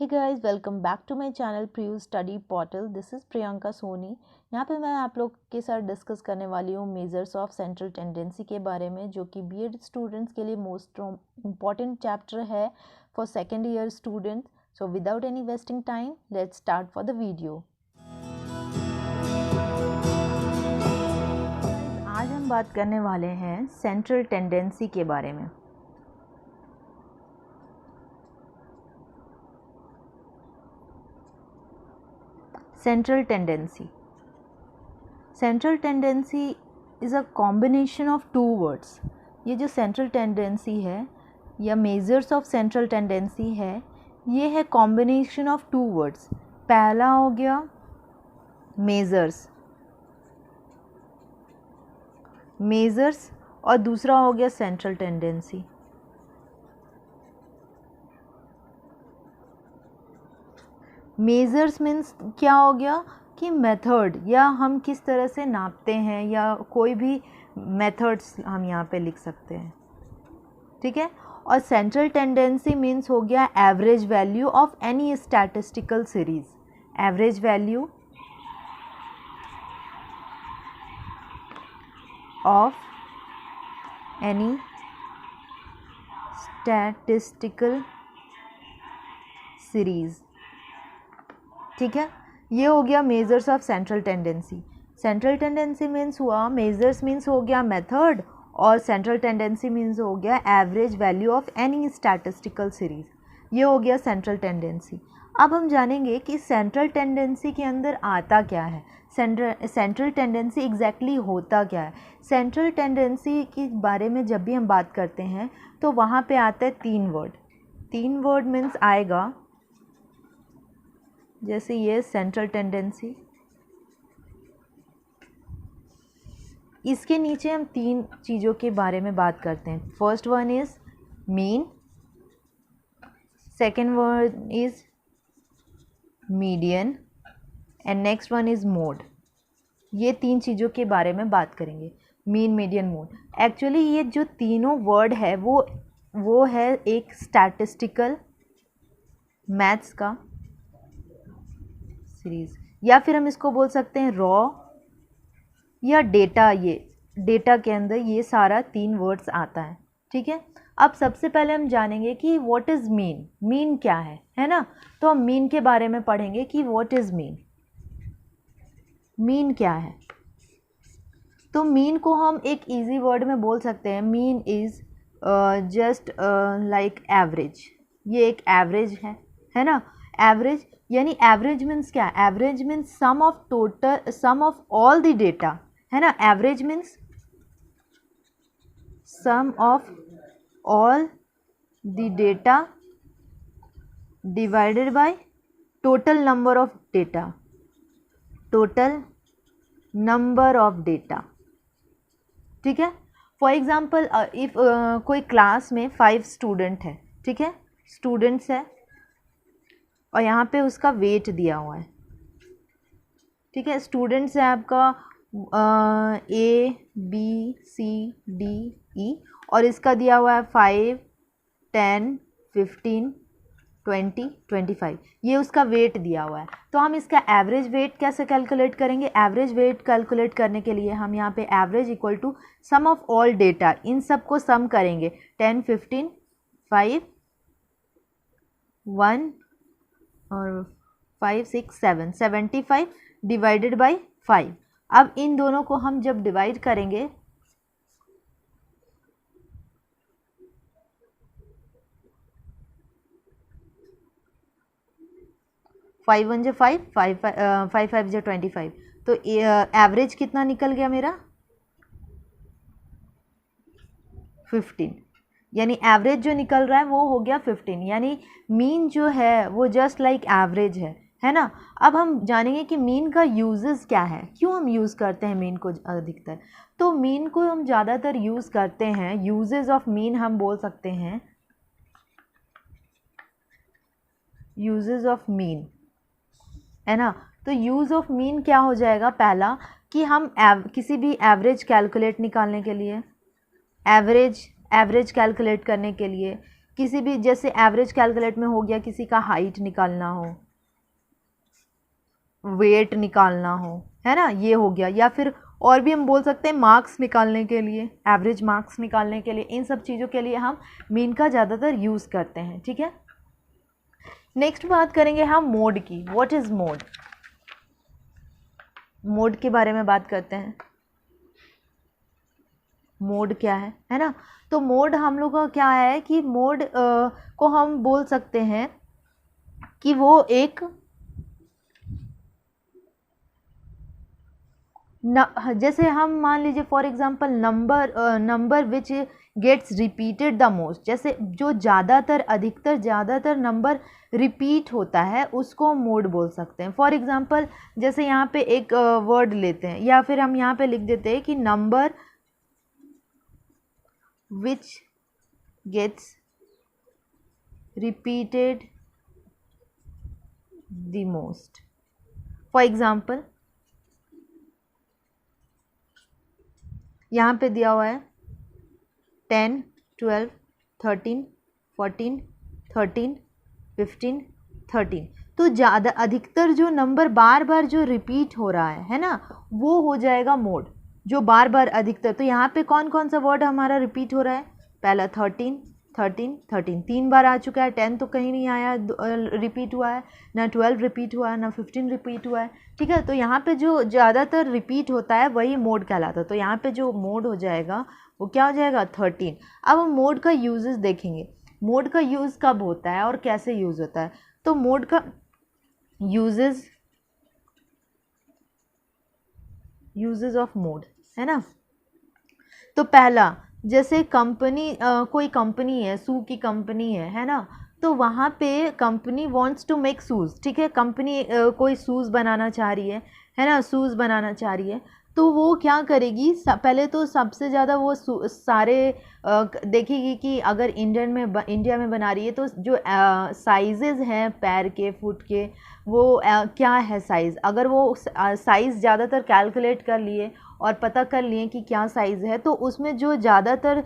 Hey guys, welcome back to my channel Priyu Study Portal. This is Priyanka Soni. यहाँ पे मैं आप लोग के साथ डिस्कस करने वाली हूँ मेजर्स ऑफ सेंट्रल टेंडेंसी के बारे में, जो कि बीएड स्टूडेंट्स के लिए मोस्ट इम्पॉर्टेंट चैप्टर है for second year students. So without any wasting time let's start for the video. आज हम बात करने वाले हैं सेंट्रल टेंडेंसी के बारे में। Central tendency is a combination of two words. ये जो सेंट्रल टेंडेंसी है या मेजर्स ऑफ सेंट्रल टेंडेंसी है, ये है कॉम्बिनेशन ऑफ टू वर्ड्स। पहला हो गया मेजर्स और दूसरा हो गया सेंट्रल टेंडेंसी। मेजर्स मीन्स क्या हो गया कि मेथड, या हम किस तरह से नापते हैं, या कोई भी मेथड्स हम यहाँ पे लिख सकते हैं, ठीक है। और सेंट्रल टेंडेंसी मीन्स हो गया average value of any statistical series. Average value of any statistical series, ठीक है। ये हो गया measures of central tendency. Central tendency means हुआ, मेजर्स मीन्स हो गया मेथड, और सेंट्रल टेंडेंसी मीन्स हो गया average value of any statistical series. ये हो गया सेंट्रल टेंडेंसी। अब हम जानेंगे कि सेंट्रल टेंडेंसी के अंदर आता क्या है, सेंट्रल टेंडेंसी एग्जैक्टली होता क्या है। सेंट्रल टेंडेंसी के बारे में जब भी हम बात करते हैं तो वहाँ पे आता है तीन वर्ड मीन्स आएगा, जैसे ये सेंट्रल टेंडेंसी, इसके नीचे हम तीन चीज़ों के बारे में बात करते हैं। First one is mean, second one is median and next one is mode. ये तीन चीज़ों के बारे में बात करेंगे, मीन, मीडियन, मोड। एक्चुअली ये जो तीनों वर्ड है वो है एक स्टैटिस्टिकल मैथ्स का सीरीज, या फिर हम इसको बोल सकते हैं रॉ या डेटा। ये डेटा के अंदर ये सारा तीन वर्ड्स आता है, ठीक है। अब सबसे पहले हम जानेंगे कि व्हाट इज़ मीन क्या है ना। तो हम मीन के बारे में पढ़ेंगे कि व्हाट इज़ मीन क्या है। तो मीन को हम एक इजी वर्ड में बोल सकते हैं, mean is just like average. ये एक एवरेज है ना। एवरेज यानी एवरेज मीन्स क्या, average means sum of all the data, है ना। Average means sum of all the data divided by total number of data, ठीक है। फॉर एग्जाम्पल इफ कोई क्लास में 5 स्टूडेंट है, ठीक है, स्टूडेंट्स है, और यहाँ पे उसका वेट दिया हुआ है, ठीक है। स्टूडेंट्स है आपका ABCDE, और इसका दिया हुआ है 5, 10, 15, 20, 25। ये उसका वेट दिया हुआ है। तो हम इसका एवरेज वेट कैसे कैलकुलेट करेंगे। एवरेज वेट कैलकुलेट करने के लिए हम यहाँ पे average equal to sum of all data, इन सब को सम करेंगे। 10, 15, 5, 1 और 5, 6, 7, 75 डिवाइडेड बाई 5। अब इन दोनों को हम जब डिवाइड करेंगे, फाइव 1 × 5, 5 5 × 25, तो एवरेज कितना निकल गया मेरा 15। यानी एवरेज जो निकल रहा है वो हो गया 15। यानी मीन जो है वो जस्ट लाइक एवरेज है ना। अब हम जानेंगे कि मीन का यूजेस क्या है, क्यों हम यूज़ करते हैं मीन को अधिकतर। तो मीन को हम ज़्यादातर यूज़ करते हैं, यूजेस ऑफ मीन हम बोल सकते हैं, यूजेस ऑफ मीन, है ना। तो यूज़ ऑफ मीन क्या हो जाएगा, पहला कि हम किसी भी एवरेज कैलकुलेट निकालने के लिए, एवरेज कैलकुलेट करने के लिए, किसी भी जैसे एवरेज कैलकुलेट में हो गया, किसी का हाइट निकालना हो, वेट निकालना हो, है ना, ये हो गया। या फिर और भी हम बोल सकते हैं मार्क्स निकालने के लिए, एवरेज मार्क्स निकालने के लिए, इन सब चीज़ों के लिए हम मीन का ज़्यादातर यूज़ करते हैं। ठीक है, नेक्स्ट बात करेंगे हम मोड की। What is mode? मोड के बारे में बात करते हैं। मोड क्या है ना। तो मोड हम लोग का क्या है कि मोड को हम बोल सकते हैं कि वो एक जैसे हम मान लीजिए for example number which gets repeated the most, जैसे जो ज़्यादातर नंबर रिपीट होता है उसको हम मोड बोल सकते हैं। फॉर एग्जांपल जैसे यहाँ पे एक वर्ड लेते हैं, या फिर हम यहाँ पे लिख देते हैं कि number which gets repeated the most. For example, यहाँ पे दिया हुआ है 10, 12, 13, 14, 13, 15, 13। तो ज़्यादा अधिकतर जो नंबर बार बार जो रिपीट हो रहा है ना, वो हो जाएगा मोड, जो बार बार अधिकतर। तो यहाँ पे कौन कौन सा वर्ड हमारा रिपीट हो रहा है? पहला 13, 13, 13 3 बार आ चुका है, 10 तो कहीं नहीं आया रिपीट हुआ है, ना 12 रिपीट हुआ है, ना 15 रिपीट हुआ है। ठीक है, तो यहाँ पे जो ज़्यादातर रिपीट होता है वही मोड कहलाता है। तो यहाँ पे जो मोड हो जाएगा वो क्या हो जाएगा? 13। अब हम मोड का यूजेस देखेंगे। मोड का यूज़ कब होता है और कैसे यूज़ होता है? तो मोड का यूजेस ऑफ मोड, है ना। तो पहला, जैसे कंपनी कोई कंपनी है, शू की कंपनी है ना, तो वहाँ पे company wants to make shoes. ठीक है, कंपनी कोई शूज़ बनाना चाह रही है ना, शूज़ बनाना चाह रही है। तो वो क्या करेगी, पहले तो सबसे ज़्यादा वो सारे देखेगी कि अगर इंडिया में बना रही है तो जो साइजेज़ हैं पैर के, फुट के, वो क्या है साइज़। अगर वो साइज़ ज़्यादातर कैलकुलेट कर लिए और पता कर लिए कि क्या साइज़ है, तो उसमें जो ज़्यादातर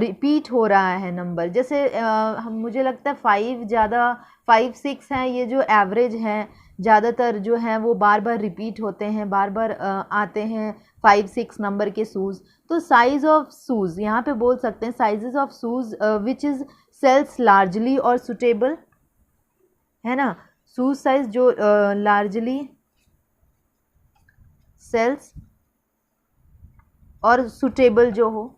रिपीट हो रहा है नंबर, जैसे मुझे लगता है 5 6 हैं, ये जो एवरेज हैं ज़्यादातर जो हैं वो बार बार रिपीट होते हैं, बार बार आते हैं 5 6 नंबर के शूज़। तो साइज़ ऑफ शूज़ यहाँ पे बोल सकते हैं sizes of shoes which is sales largely और सुटेबल, है ना। शूज़ साइज जो लार्जली सेल्स और सुटेबल जो हो।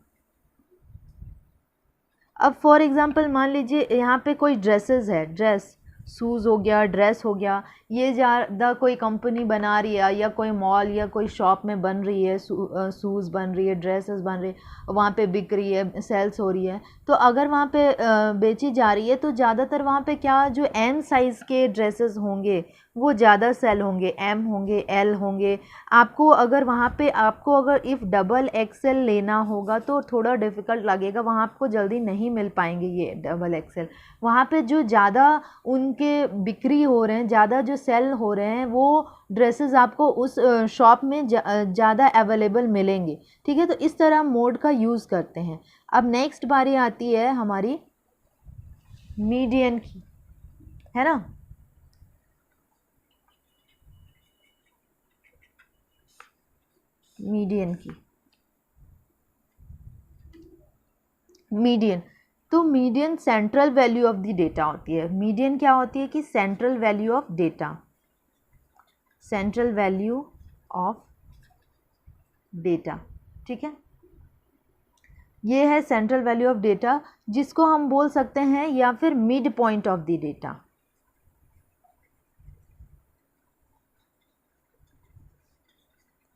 अब फॉर एग्जांपल मान लीजिए यहाँ पे कोई ड्रेसेस है, ड्रेस, शूज़ हो गया, ड्रेस हो गया, ये ज़्यादा कोई कंपनी बना रही है या कोई मॉल या कोई शॉप में बन रही है, शूज़ बन रही है, ड्रेसेस बन रही है, वहाँ पे बिक रही है, सेल्स हो रही है। तो अगर वहाँ पे बेची जा रही है तो ज़्यादातर वहाँ पे क्या, जो एम साइज़ के ड्रेसेस होंगे वो ज़्यादा सेल होंगे, एम होंगे, एल होंगे। आपको अगर इफ़ डबल एक्सएल लेना होगा तो थोड़ा डिफ़िकल्ट लगेगा, वहाँ आपको जल्दी नहीं मिल पाएंगे ये डबल एक्सएल। वहाँ पे जो ज़्यादा उनके बिक्री हो रहे हैं, ज़्यादा जो सेल हो रहे हैं, वो ड्रेसेस आपको उस शॉप में ज़्यादा अवेलेबल मिलेंगे। ठीक है, तो इस तरह मोड का यूज़ करते हैं। अब नेक्स्ट बारी आती है हमारी मीडियन की, है ना। मीडियन की, मीडियन, तो median central value of the data होती है। मीडियन क्या होती है कि central value of data, central value of data. ठीक है, ये है सेंट्रल वैल्यू ऑफ डेटा, जिसको हम बोल सकते हैं या फिर mid point of the data.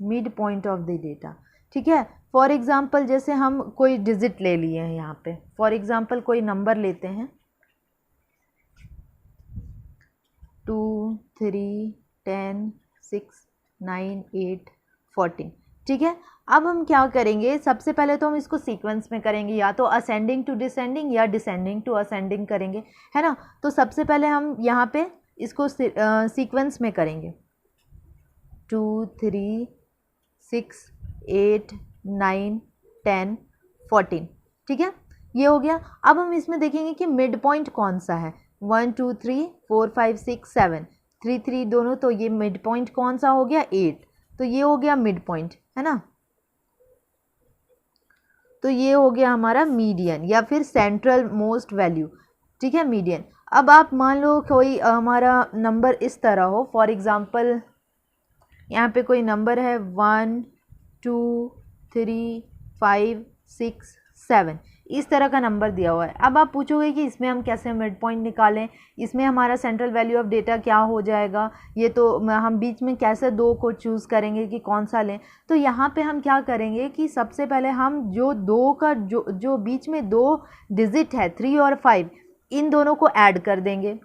Mid point of the data. ठीक है, फॉर एग्जांपल जैसे हम कोई डिजिट ले लिए हैं, यहाँ पे फॉर एग्जांपल कोई नंबर लेते हैं 2 3 10 6 9 8 14। ठीक है, अब हम क्या करेंगे, सबसे पहले तो हम इसको सीक्वेंस में करेंगे, या तो असेंडिंग टू डिसेंडिंग या डिसेंडिंग टू असेंडिंग करेंगे, है ना। तो सबसे पहले हम यहाँ पे इसको सीक्वेंस में करेंगे, 2 3 6 8 9 10 14। ठीक है, ये हो गया। अब हम इसमें देखेंगे कि मिड पॉइंट कौन सा है, 1 2 3 4 5 6 7 3 3 दोनों, तो ये मिड पॉइंट कौन सा हो गया, 8, तो ये हो गया मिड पॉइंट, है ना। तो ये हो गया हमारा मीडियन या फिर सेंट्रल मोस्ट वैल्यू, ठीक है, मीडियन। अब आप मान लो कोई हमारा नंबर इस तरह हो, फॉर एग्ज़ाम्पल यहाँ पे कोई नंबर है 1 2 3 5 6 7, इस तरह का नंबर दिया हुआ है। अब आप पूछोगे कि इसमें हम कैसे मिड पॉइंट निकालें, इसमें हमारा सेंट्रल वैल्यू ऑफ डेटा क्या हो जाएगा, ये तो हम बीच में कैसे दो को चूज़ करेंगे कि कौन सा लें। तो यहाँ पे हम क्या करेंगे कि सबसे पहले हम जो दो का जो बीच में दो डिजिट है 3 और 5, इन दोनों को ऐड कर देंगे।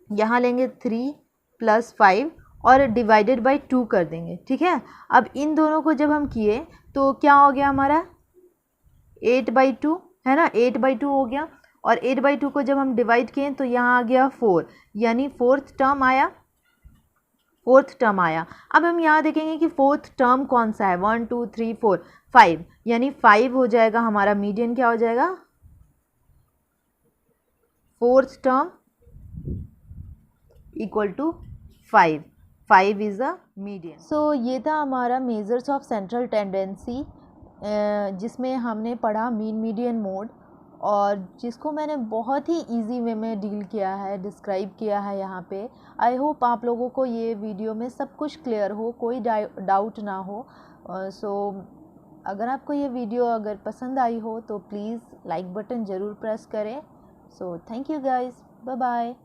यहाँ लेंगे 3 + 5 और डिवाइडेड बाई 2 कर देंगे, ठीक है। अब इन दोनों को जब हम किए तो क्या हो गया हमारा 8/2, है ना, 8/2 हो गया। और 8/2 को जब हम डिवाइड किए तो यहाँ आ गया 4, यानी फोर्थ टर्म आया। अब हम यहाँ देखेंगे कि फोर्थ टर्म कौन सा है, 1 2 3 4 5, यानी 5 हो जाएगा हमारा मीडियन, क्या हो जाएगा, fourth term equal to 5 is a median. So ये था हमारा मेजर्स ऑफ सेंट्रल टेंडेंसी, जिसमें हमने पढ़ा मीन मीडियन मोड, और जिसको मैंने बहुत ही इजी वे में डील किया है, डिस्क्राइब किया है यहाँ पे। आई होप आप लोगों को ये वीडियो में सब कुछ क्लियर हो, कोई डाउट ना हो। सो अगर आपको ये वीडियो अगर पसंद आई हो तो प्लीज़ लाइक बटन ज़रूर प्रेस करें। So thank you guys, bye bye.